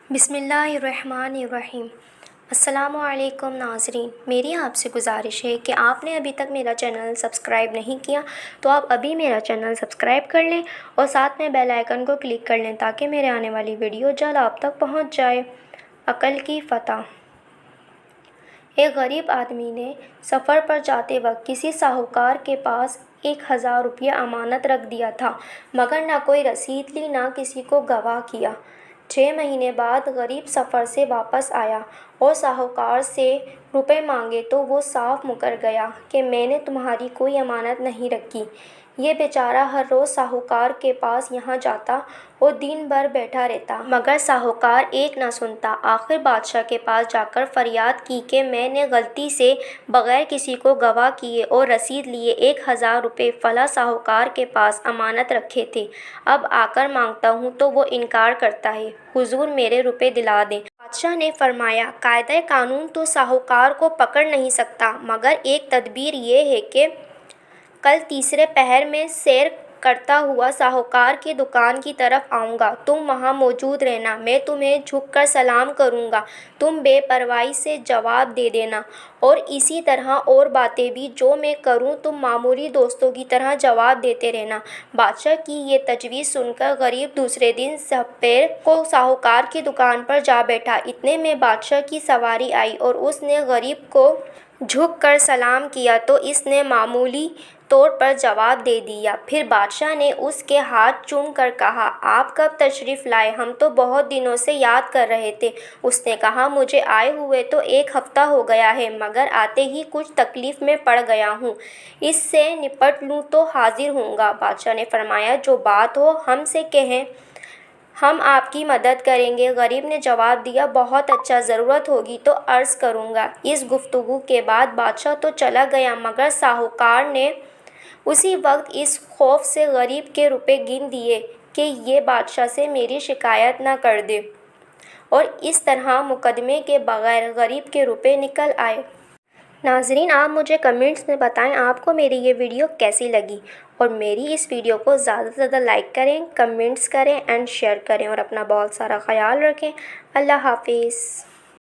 بسم اللہ الرحمن الرحیم۔ السلام علیکم ناظرین، میری آپ سے گزارش ہے کہ آپ نے ابھی تک میرا چینل سبسکرائب نہیں کیا تو آپ ابھی میرا چینل سبسکرائب کر لیں اور ساتھ میں بیل آئیکن کو کلک کر لیں تاکہ میرے آنے والی ویڈیو جلد آپ تک پہنچ جائے۔ عقل کی فتح۔ ایک غریب آدمی نے سفر پر جاتے وقت کسی ساہوکار کے پاس 1000 روپیہ امانت رکھ دیا تھا، مگر نہ کوئی رسید لی نہ کسی کو گواہ کیا۔ 6 مہینے بعد غریب سفر سے واپس آیا اور ساہوکار سے روپے مانگے تو وہ صاف مکر گیا کہ میں نے تمہاری کوئی امانت نہیں رکھی۔ یہ بیچارہ ہر روز ساہوکار کے پاس یہاں جاتا اور دن بھر بیٹھا رہتا، مگر ساہوکار ایک نہ سنتا۔ آخر بادشاہ کے پاس جا کر فریاد کی کہ میں نے غلطی سے بغیر کسی کو گواہ کیے اور رسید لیے 1000 روپے فلاں ساہوکار کے پاس امانت رکھے تھے، اب آ کر مانگتا ہوں تو وہ انکار کرتا ہے، حضور میرے روپے دلا دیں۔ بادشاہ نے فرمایا، قاعدہ قانون تو ساہوکار کو پکڑ نہیں سکتا، مگر ایک تدبیر یہ ہے کہ کل تیسرے پہر میں سیر کرتا ہوا ساہوکار کی دکان کی طرف آؤں گا، تم وہاں موجود رہنا، میں تمہیں جھک کر سلام کروں گا، تم بے پرواہی سے جواب دے دینا، اور اسی طرح اور باتیں بھی جو میں کروں تم معمولی دوستوں کی طرح جواب دیتے رہنا۔ بادشاہ کی یہ تجویز سن کر غریب دوسرے دن سپیر کو ساہوکار کی دکان پر جا بیٹھا۔ اتنے میں بادشاہ کی سواری آئی اور اس نے غریب کو جھک کر سلام کیا تو اس نے معمولی طور پر جواب دے دیا۔ پھر بادشاہ نے اس کے ہاتھ چوم کر کہا، آپ کب تشریف لائے؟ ہم تو بہت دنوں سے یاد کر رہے تھے۔ اس نے کہا، مجھے آئے ہوئے تو 1 ہفتہ ہو گیا ہے، مگر آتے ہی کچھ تکلیف میں پڑ گیا ہوں، اس سے نپٹ لوں تو حاضر ہوں گا۔ بادشاہ نے فرمایا، جو بات ہو ہم سے کہیں، ہم آپ کی مدد کریں گے۔ غریب نے جواب دیا، بہت اچھا، ضرورت ہوگی تو عرض کروں گا۔ اس گفتگو کے بعد بادشاہ تو چلا گیا، مگر ساہوکار نے اسی وقت اس خوف سے غریب کے روپے گن دیے کہ یہ بادشاہ سے میری شکایت نہ کر دے، اور اس طرح مقدمے کے بغیر غریب کے روپے نکل آئے۔ ناظرین، آپ مجھے کمنٹس میں بتائیں آپ کو میری یہ ویڈیو کیسی لگی، اور میری اس ویڈیو کو زیادہ سے زیادہ لائک کریں، کمنٹس کریں اینڈ شیئر کریں، اور اپنا بہت سارا خیال رکھیں۔ اللہ حافظ۔